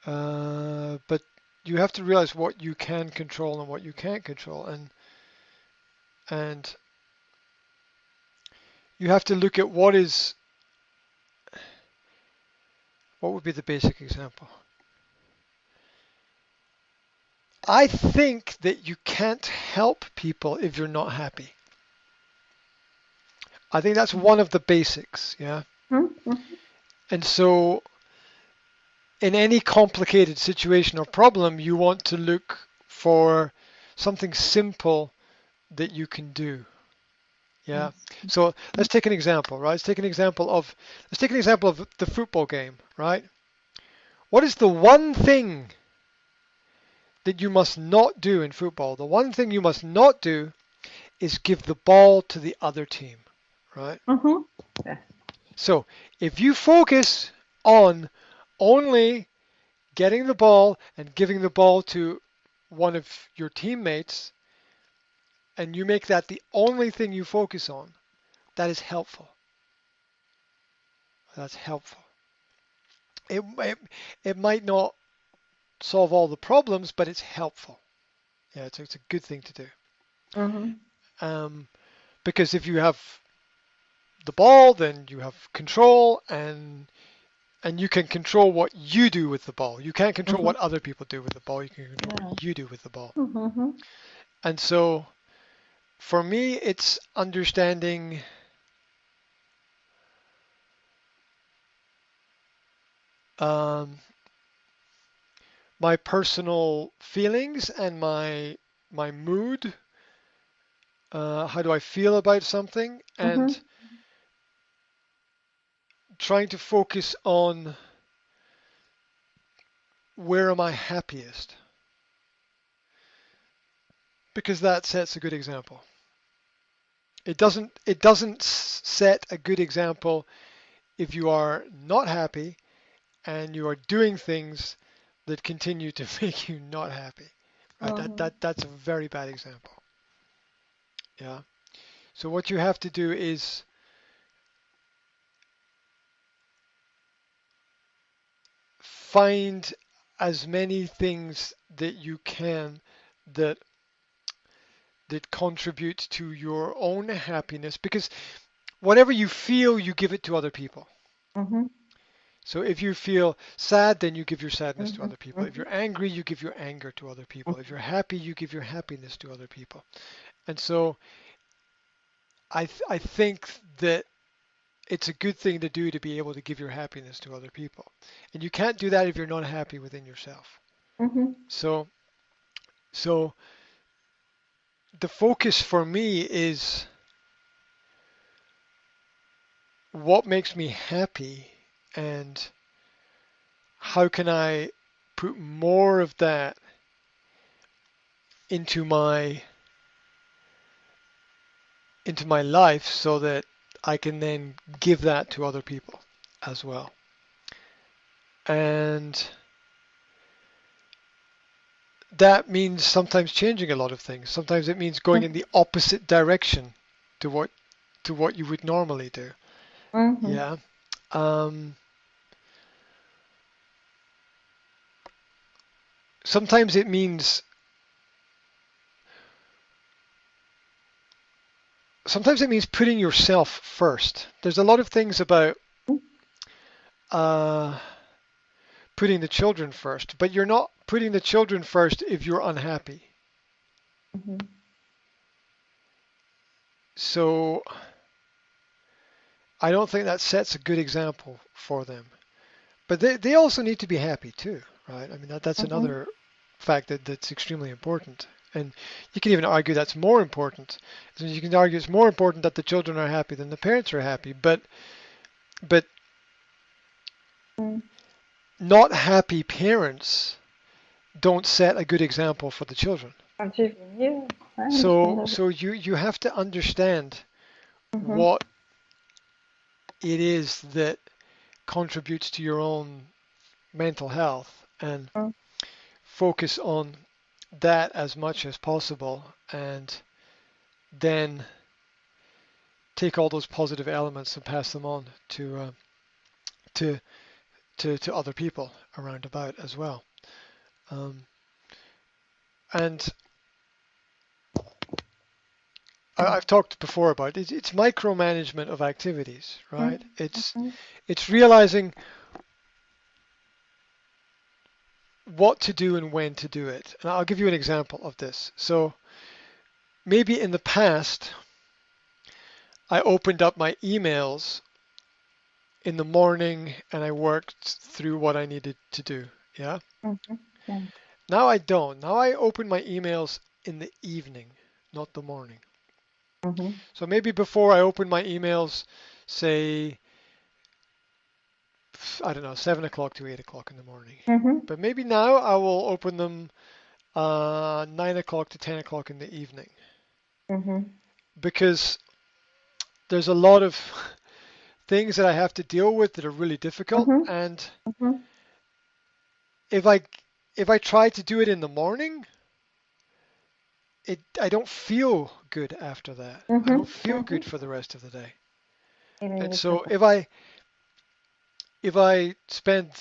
But you have to realize what you can control and what you can't control, and you have to look at what would be the basic example. I think that you can't help people if you're not happy. I think that's one of the basics, yeah. Mm-hmm. And so in any complicated situation or problem, you want to look for something simple that you can do. Yeah. So let's take an example, right? Let's take an example of the football game, right? What is the one thing that you must not do in football? The one thing you must not do is give the ball to the other team, right? Mm-hmm. Yes. So if you focus on only getting the ball and giving the ball to one of your teammates, and you make that the only thing you focus on, that is helpful. That's helpful. It, it, it might not solve all the problems, but it's helpful. Yeah, it's a good thing to do. Mm-hmm. Um, because if you have the ball, then you have control, and you can control what you do with the ball. You can't control Mm-hmm. what other people do with the ball. You can control Yeah. what you do with the ball. Mm-hmm. And so for me, it's understanding um, my personal feelings and my mood. How do I feel about something? Mm-hmm. And trying to focus on where am I happiest, because that sets a good example. It doesn't set a good example if you are not happy and you are doing things that continue to make you not happy. Right? Mm-hmm. That's a very bad example. Yeah. So what you have to do is find as many things that you can that contribute to your own happiness, because whatever you feel, you give it to other people. Mm-hmm. So if you feel sad, then you give your sadness to Mm-hmm. other people. If Mm-hmm. you're angry, you give your anger to other people. If you're happy, you give your happiness to other people. And so I think that it's a good thing to do, to be able to give your happiness to other people. And you can't do that if you're not happy within yourself. Mm-hmm. So so the focus for me is what makes me happy, and how can I put more of that into my life, so that I can then give that to other people as well. And that means sometimes changing a lot of things. Sometimes it means going in the opposite direction to what you would normally do. Mm-hmm. Yeah. Um, sometimes it means putting yourself first. There's a lot of things about uh, putting the children first, but you're not putting the children first if you're unhappy. Mm-hmm. So I don't think that sets a good example for them. But they also need to be happy too, right? I mean, that's Mm-hmm. another fact that's extremely important. And you can even argue that's more important. So you can argue it's more important that the children are happy than the parents are happy. But not happy parents don't set a good example for the children. Achieving. Yeah, I understand So that. so you have to understand Mm-hmm. what it is that contributes to your own mental health, and focus on that as much as possible, and then take all those positive elements and pass them on to to other people around about as well. Um, and I've talked before about it. It's micromanagement of activities, right? It's realizing what to do and when to do it. And I'll give you an example of this. So maybe in the past, I opened up my emails in the morning and I worked through what I needed to do. Yeah. Yeah. Now I don't. Now I open my emails in the evening, not the morning. So maybe before I open my emails, say, I don't know, 7 o'clock to 8 o'clock in the morning. But maybe now I will open them 9 o'clock to 10 o'clock in the evening. Because there's a lot of things that I have to deal with that are really difficult. And if I try to do it in the morning, I don't feel good after that. I don't feel good for the rest of the day. And so if I spend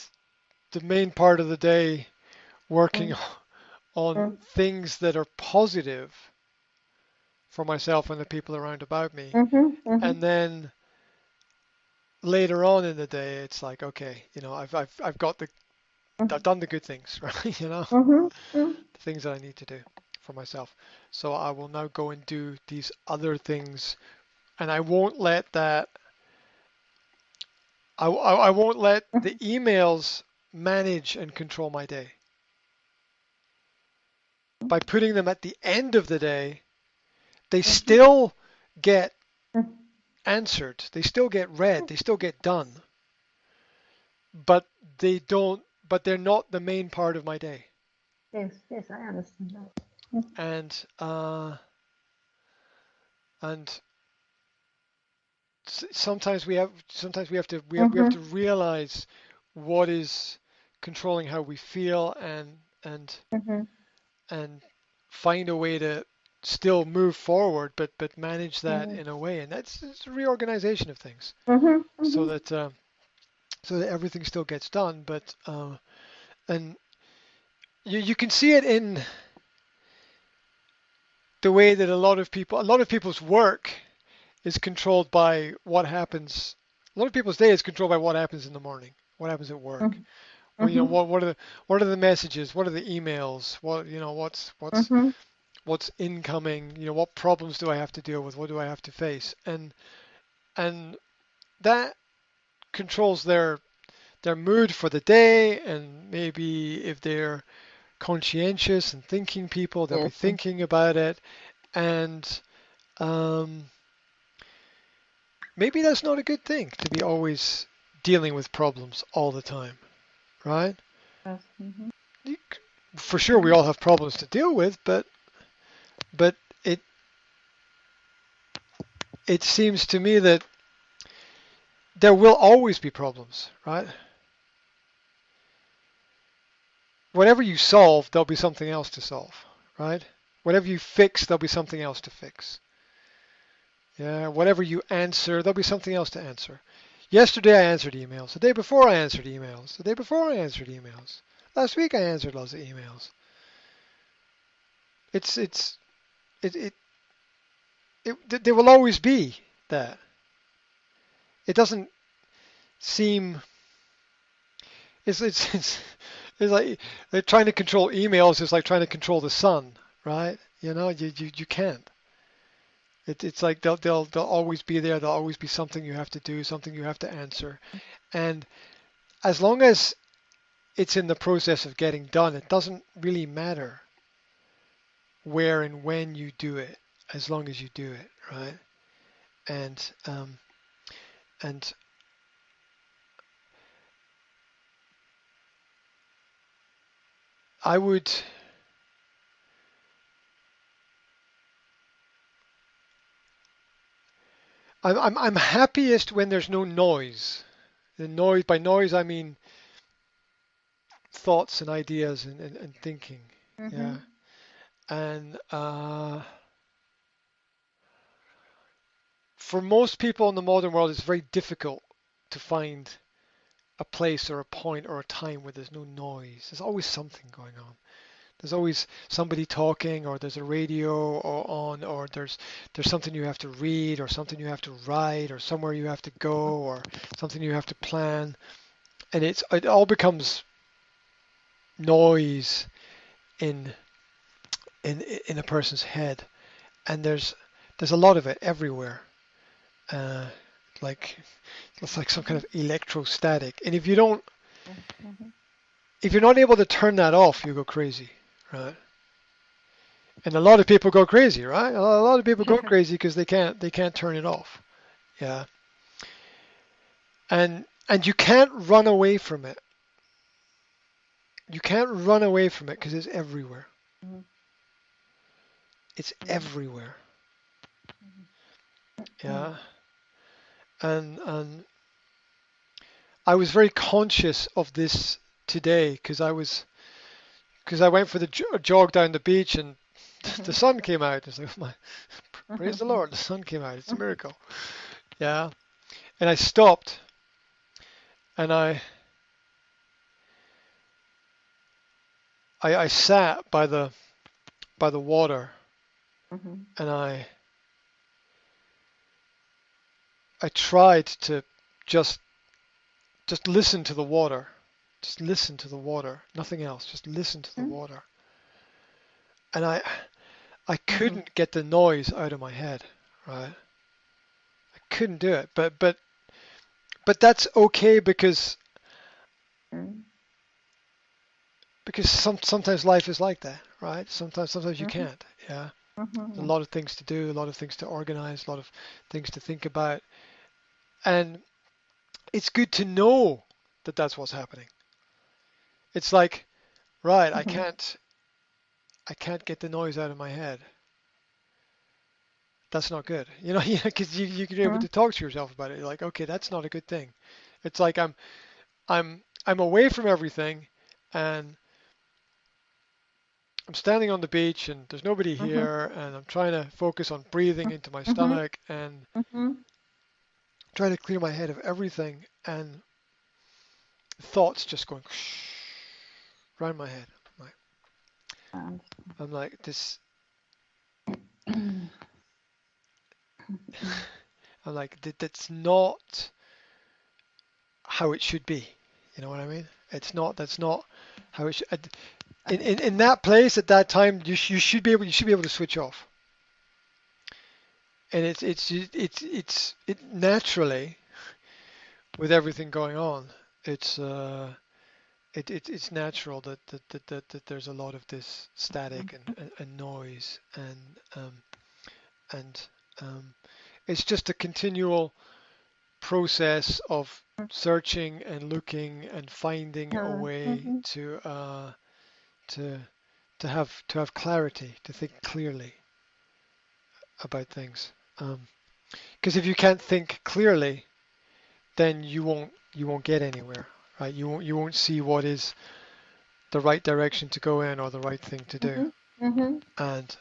the main part of the day working on things that are positive for myself and the people around about me, and then later on in the day, it's like, okay, I've done the good things, right? The things that I need to do for myself. So I will now go and do these other things, and I won't let that. I won't let the emails manage and control my day. By putting them at the end of the day, they still get answered, they still get read, they still get done, but they're not the main part of my day. Yes, I understand that. And and sometimes we have to realize what is controlling how we feel, and and find a way to still move forward, but manage that in a way, and it's a reorganization of things, so that everything still gets done. But and you can see it in the way that a lot of people's work is controlled by what happens. A lot of people's day is controlled by what happens in the morning, what happens at work. Well, what are the messages? What are the emails? What's incoming? What problems do I have to deal with? What do I have to face? And that controls their mood for the day. And maybe if they're conscientious and thinking people, they'll be Yes. thinking about it. And maybe that's not a good thing to be always dealing with problems all the time, right? Yes. For sure, we all have problems to deal with, but it it seems to me that there will always be problems, right? Whatever you solve, there'll be something else to solve, right? Whatever you fix, there'll be something else to fix. Yeah, whatever you answer, there'll be something else to answer. Yesterday I answered emails. The day before I answered emails. The day before I answered emails. Last week I answered lots of emails. It's it it, there will always be that. It doesn't seem it's like trying to control emails is like trying to control the sun, right? You can't. It's like they'll always be there. There'll always be something you have to do, something you have to answer, and as long as it's in the process of getting done, it doesn't really matter where and when you do it, as long as you do it, right? And and I would I'm happiest when there's no noise. The noise, by noise I mean thoughts and ideas and thinking. Yeah. And for most people in the modern world, it's very difficult to find a place or a point or a time where there's no noise. There's always something going on. There's always somebody talking, or there's a radio or on, or there's something you have to read, or something you have to write, or somewhere you have to go, or something you have to plan, and it all becomes noise in in a person's head, and there's a lot of it everywhere. Uh, like it's like some kind of electrostatic, and Mhm. if you're not able to turn that off, you go crazy, right? And a lot of people go crazy, right? A lot of people go crazy because they can't turn it off. Yeah. And you can't run away from it. You can't run away from it because it's everywhere. Mhm. It's Mhm. everywhere. Mhm. Yeah. And I was very conscious of this today because I went for the jog down the beach and the Mhm. sun came out. It's like, oh my, praise the Mhm. Lord, the sun came out. It's a miracle. Yeah. And I stopped and I sat by the water Mhm. and I tried to just just listen to the water. Just listen to the water. Nothing else. Just listen to the Mhm. water. And I Mhm. couldn't get the noise out of my head, right? I couldn't do it. But that's okay Mhm. because sometimes life is like that, right? Sometimes you Mhm. can't. Yeah. There's a Mhm. lot of things to do, a lot of things to organize, a lot of things to think about. And it's good to know that that's what's happening. It's like, right, Mhm. I can't get the noise out of my head. That's not good. You know, because you're able Mhm. to talk to yourself about it. You're like, okay, that's not a good thing. It's like I'm away from everything, and I'm standing on the beach, and there's nobody Mhm. here, and I'm trying to focus on breathing into my Mhm. stomach and Mhm. trying to clear my head of everything, and thoughts just going around my head. I'm like, I understand. I'm like this. I'm like that's not how it should be. You know what I mean? It's not. That's not how it should. I In understand. that place at that time, you should be able to switch off. And it naturally with everything going on. It's it's natural that there's a lot of this static and noise and um, it's just a continual process of searching and looking and finding a way Mhm. to to have clarity, to think clearly about things. Because if you can't think clearly, then you won't get anywhere, right? You won't see what is the right direction to go in or the right thing to do. Mhm. Mhm. And